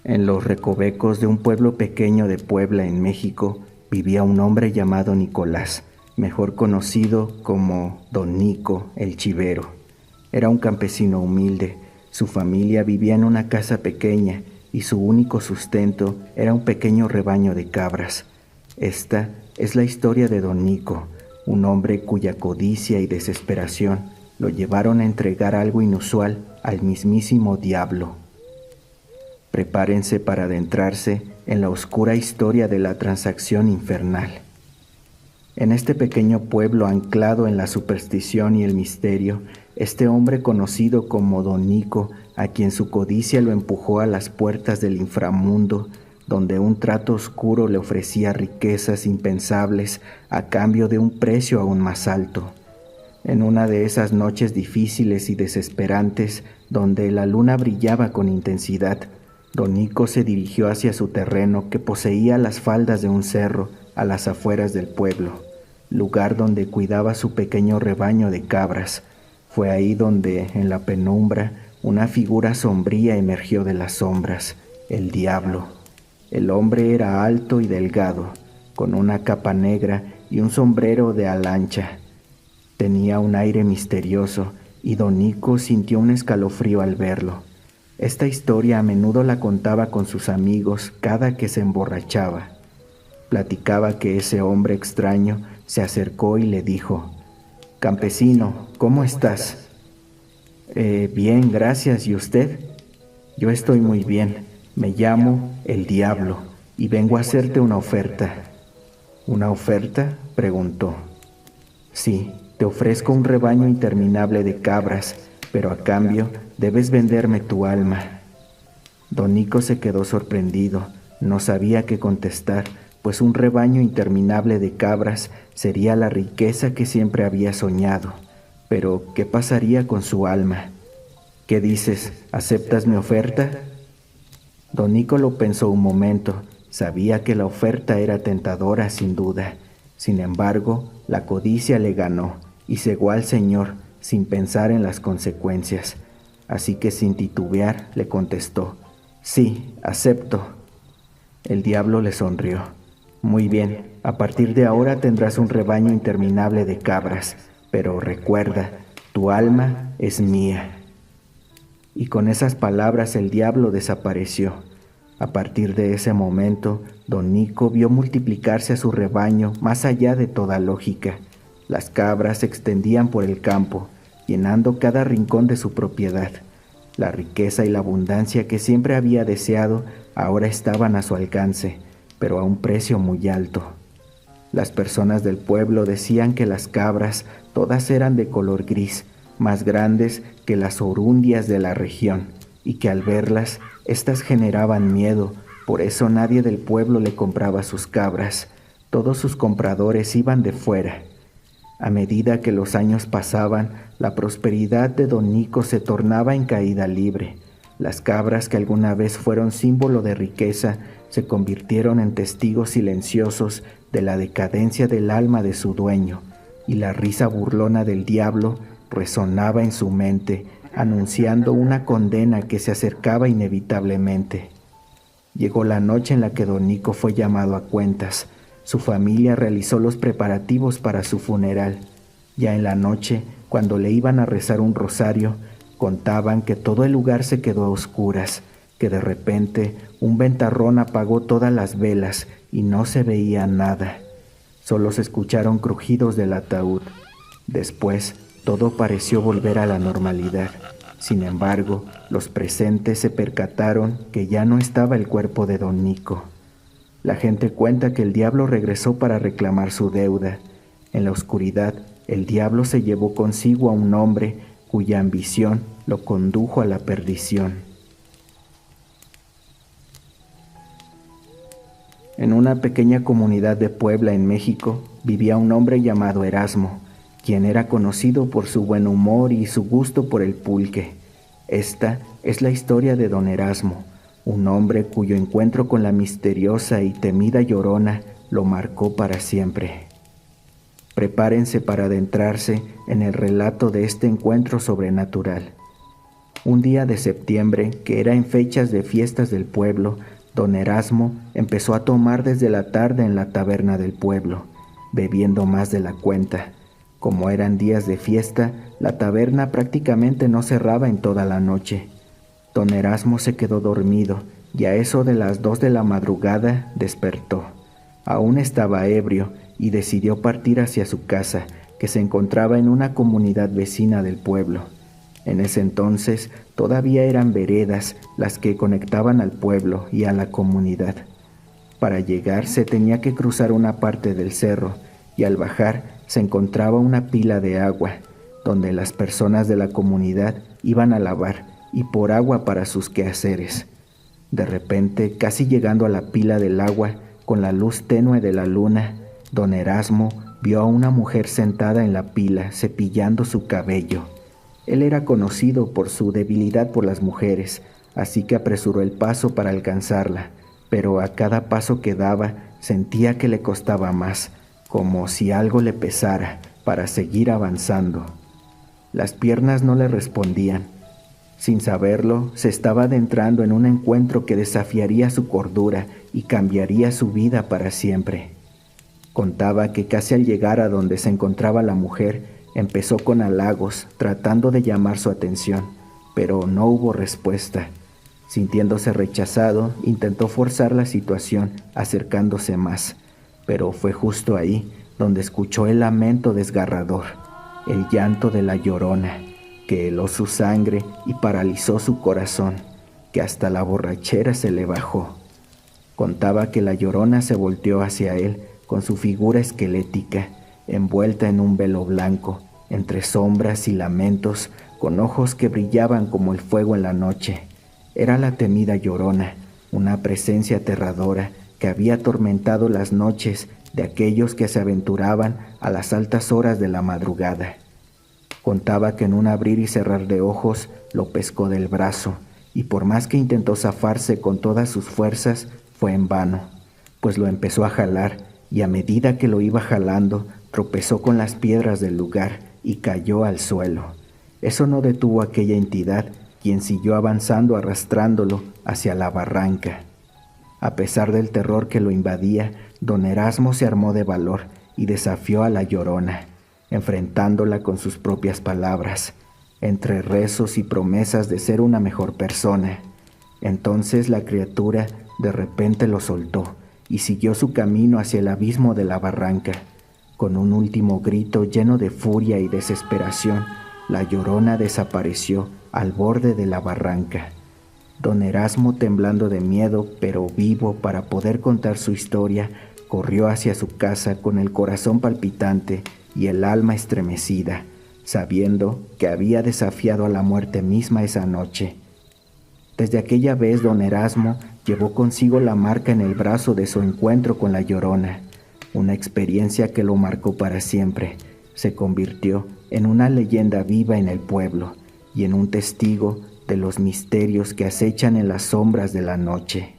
En los recovecos de un pueblo pequeño de Puebla, en México, vivía un hombre llamado Nicolás, mejor conocido como Don Nico el Chivero. Era un campesino humilde. Su familia vivía en una casa pequeña y su único sustento era un pequeño rebaño de cabras. Esta es la historia de Don Nico, un hombre cuya codicia y desesperación lo llevaron a entregar algo inusual al mismísimo diablo. Prepárense para adentrarse en la oscura historia de la transacción infernal. En este pequeño pueblo anclado en la superstición y el misterio, este hombre conocido como Don Nico, a quien su codicia lo empujó a las puertas del inframundo, donde un trato oscuro le ofrecía riquezas impensables a cambio de un precio aún más alto. En una de esas noches difíciles y desesperantes, donde la luna brillaba con intensidad, Don Nico se dirigió hacia su terreno que poseía las faldas de un cerro a las afueras del pueblo, lugar donde cuidaba su pequeño rebaño de cabras. Fue ahí donde, en la penumbra, una figura sombría emergió de las sombras: el diablo. El hombre era alto y delgado, con una capa negra y un sombrero de ala ancha. Tenía un aire misterioso y Don Nico sintió un escalofrío al verlo. Esta historia a menudo la contaba con sus amigos cada que se emborrachaba. Platicaba que ese hombre extraño se acercó y le dijo: «Campesino, ¿cómo estás?» Bien, gracias. ¿Y usted?» «Yo estoy muy bien. Me llamo el Diablo y vengo a hacerte una oferta». «¿Una oferta?», preguntó. «Sí, te ofrezco un rebaño interminable de cabras, pero a cambio debes venderme tu alma». Don Nico se quedó sorprendido. No sabía qué contestar, pues un rebaño interminable de cabras sería la riqueza que siempre había soñado. Pero, ¿qué pasaría con su alma? «¿Qué dices? ¿Aceptas mi oferta?» Don Nico lo pensó un momento. Sabía que la oferta era tentadora, sin duda. Sin embargo, la codicia le ganó y cegó al señor sin pensar en las consecuencias. Así que sin titubear le contestó: «Sí, acepto». El diablo le sonrió. «Muy bien, a partir de ahora tendrás un rebaño interminable de cabras, pero recuerda, tu alma es mía». Y con esas palabras el diablo desapareció. A partir de ese momento, Don Nico vio multiplicarse a su rebaño más allá de toda lógica. Las cabras se extendían por el campo, llenando cada rincón de su propiedad. La riqueza y la abundancia que siempre había deseado ahora estaban a su alcance, pero a un precio muy alto. Las personas del pueblo decían que las cabras todas eran de color gris, más grandes que las orundias de la región, y que al verlas, éstas generaban miedo. Por eso nadie del pueblo le compraba sus cabras. Todos sus compradores iban de fuera. A medida que los años pasaban, la prosperidad de Don Nico se tornaba en caída libre. Las cabras, que alguna vez fueron símbolo de riqueza, se convirtieron en testigos silenciosos de la decadencia del alma de su dueño, y la risa burlona del diablo resonaba en su mente, anunciando una condena que se acercaba inevitablemente. Llegó la noche en la que Don Nico fue llamado a cuentas. Su familia realizó los preparativos para su funeral. Ya en la noche, cuando le iban a rezar un rosario, contaban que todo el lugar se quedó a oscuras, que de repente un ventarrón apagó todas las velas y no se veía nada. Solo se escucharon crujidos del ataúd. Después, todo pareció volver a la normalidad. Sin embargo, los presentes se percataron que ya no estaba el cuerpo de Don Nico. La gente cuenta que el diablo regresó para reclamar su deuda. En la oscuridad, el diablo se llevó consigo a un hombre cuya ambición lo condujo a la perdición. En una pequeña comunidad de Puebla, en México, vivía un hombre llamado Erasmo, quien era conocido por su buen humor y su gusto por el pulque. Esta es la historia de don Erasmo, un hombre cuyo encuentro con la misteriosa y temida Llorona lo marcó para siempre. Prepárense para adentrarse en el relato de este encuentro sobrenatural. Un día de septiembre, que era en fechas de fiestas del pueblo, don Erasmo empezó a tomar desde la tarde en la taberna del pueblo, bebiendo más de la cuenta. Como eran días de fiesta, la taberna prácticamente no cerraba en toda la noche. Don Erasmo se quedó dormido y a eso de las 2 de la madrugada despertó. Aún estaba ebrio y decidió partir hacia su casa, que se encontraba en una comunidad vecina del pueblo. En ese entonces todavía eran veredas las que conectaban al pueblo y a la comunidad. Para llegar se tenía que cruzar una parte del cerro y al bajar se encontraba una pila de agua, donde las personas de la comunidad iban a lavar y por agua para sus quehaceres. De repente, casi llegando a la pila del agua, con la luz tenue de la luna, don Erasmo vio a una mujer sentada en la pila cepillando su cabello. Él era conocido por su debilidad por las mujeres, así que apresuró el paso para alcanzarla, pero a cada paso que daba sentía que le costaba más, como si algo le pesara para seguir avanzando. Las piernas no le respondían. Sin saberlo, se estaba adentrando en un encuentro que desafiaría su cordura y cambiaría su vida para siempre. Contaba que casi al llegar a donde se encontraba la mujer, empezó con halagos, tratando de llamar su atención, pero no hubo respuesta. Sintiéndose rechazado, intentó forzar la situación, acercándose más, pero fue justo ahí donde escuchó el lamento desgarrador, el llanto de la Llorona, que heló su sangre y paralizó su corazón, que hasta la borrachera se le bajó. Contaba que la Llorona se volteó hacia él con su figura esquelética, envuelta en un velo blanco, entre sombras y lamentos, con ojos que brillaban como el fuego en la noche. Era la temida Llorona, una presencia aterradora que había atormentado las noches de aquellos que se aventuraban a las altas horas de la madrugada. Contaba que en un abrir y cerrar de ojos lo pescó del brazo, y por más que intentó zafarse con todas sus fuerzas, fue en vano, pues lo empezó a jalar, y a medida que lo iba jalando, tropezó con las piedras del lugar y cayó al suelo. Eso no detuvo a aquella entidad, quien siguió avanzando arrastrándolo hacia la barranca. A pesar del terror que lo invadía, don Erasmo se armó de valor y desafió a la Llorona, enfrentándola con sus propias palabras, entre rezos y promesas de ser una mejor persona. Entonces la criatura de repente lo soltó y siguió su camino hacia el abismo de la barranca. Con un último grito lleno de furia y desesperación, la Llorona desapareció al borde de la barranca. Don Erasmo, temblando de miedo, pero vivo para poder contar su historia, corrió hacia su casa con el corazón palpitante y el alma estremecida, sabiendo que había desafiado a la muerte misma esa noche. Desde aquella vez don Erasmo llevó consigo la marca en el brazo de su encuentro con la Llorona, una experiencia que lo marcó para siempre. Se convirtió en una leyenda viva en el pueblo y en un testigo de los misterios que acechan en las sombras de la noche.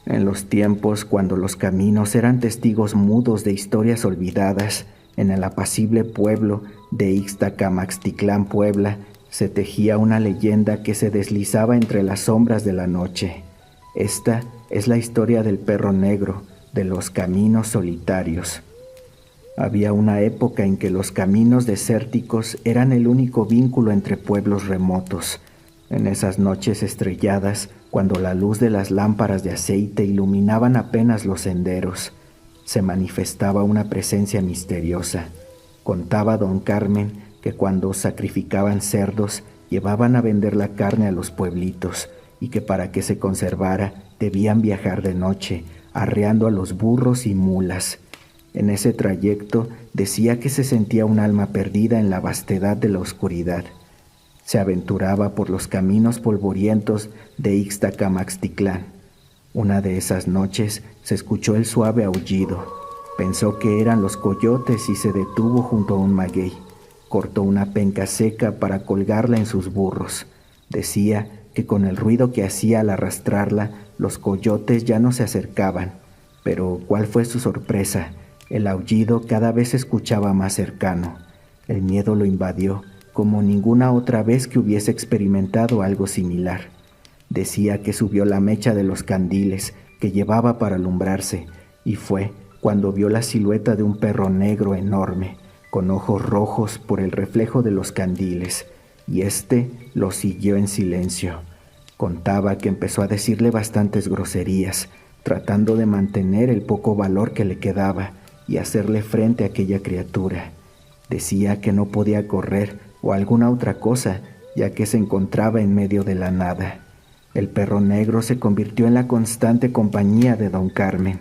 En los tiempos cuando los caminos eran testigos mudos de historias olvidadas, en el apacible pueblo de Ixtacamaxticlán, Puebla, se tejía una leyenda que se deslizaba entre las sombras de la noche. Esta es la historia del perro negro, de los caminos solitarios. Había una época en que los caminos desérticos eran el único vínculo entre pueblos remotos. En esas noches estrelladas, cuando la luz de las lámparas de aceite iluminaban apenas los senderos, se manifestaba una presencia misteriosa. Contaba don Carmen que cuando sacrificaban cerdos, llevaban a vender la carne a los pueblitos y que para que se conservara debían viajar de noche, arreando a los burros y mulas. En ese trayecto decía que se sentía un alma perdida en la vastedad de la oscuridad. Se aventuraba por los caminos polvorientos de Ixtacamaxticlán. Una de esas noches se escuchó el suave aullido. Pensó que eran los coyotes y se detuvo junto a un maguey. Cortó una penca seca para colgarla en sus burros. Decía que con el ruido que hacía al arrastrarla, los coyotes ya no se acercaban. Pero ¿cuál fue su sorpresa? El aullido cada vez se escuchaba más cercano. El miedo lo invadió, como ninguna otra vez que hubiese experimentado algo similar. Decía que subió la mecha de los candiles que llevaba para alumbrarse, y fue cuando vio la silueta de un perro negro enorme, con ojos rojos por el reflejo de los candiles, y éste lo siguió en silencio. Contaba que empezó a decirle bastantes groserías, tratando de mantener el poco valor que le quedaba y hacerle frente a aquella criatura. Decía que no podía correr o alguna otra cosa, ya que se encontraba en medio de la nada. El perro negro se convirtió en la constante compañía de don Carmen.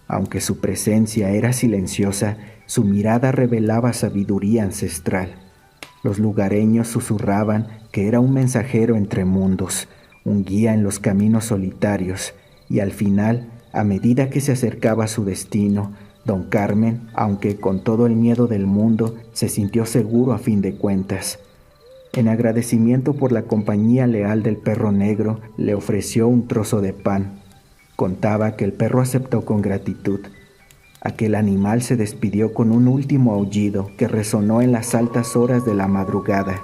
Aunque su presencia era silenciosa, su mirada revelaba sabiduría ancestral. Los lugareños susurraban que era un mensajero entre mundos, un guía en los caminos solitarios, y al final, a medida que se acercaba a su destino, don Carmen, aunque con todo el miedo del mundo, se sintió seguro a fin de cuentas. En agradecimiento por la compañía leal del perro negro, le ofreció un trozo de pan. Contaba que el perro aceptó con gratitud. Aquel animal se despidió con un último aullido que resonó en las altas horas de la madrugada.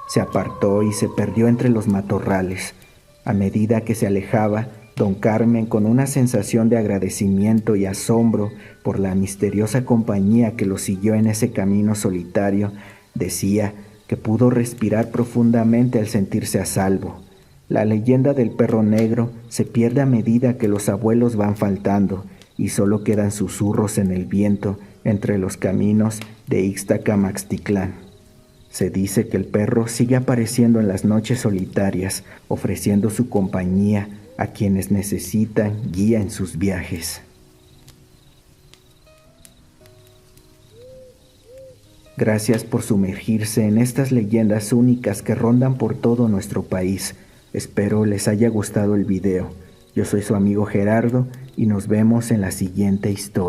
Se apartó y se perdió entre los matorrales. A medida que se alejaba, don Carmen, con una sensación de agradecimiento y asombro por la misteriosa compañía que lo siguió en ese camino solitario, decía que pudo respirar profundamente al sentirse a salvo. La leyenda del perro negro se pierde a medida que los abuelos van faltando y solo quedan susurros en el viento entre los caminos de Ixtacamaxticlán. Se dice que el perro sigue apareciendo en las noches solitarias, ofreciendo su compañía a quienes necesitan guía en sus viajes. Gracias por sumergirse en estas leyendas únicas que rondan por todo nuestro país. Espero les haya gustado el video. Yo soy su amigo Gerardo y nos vemos en la siguiente historia.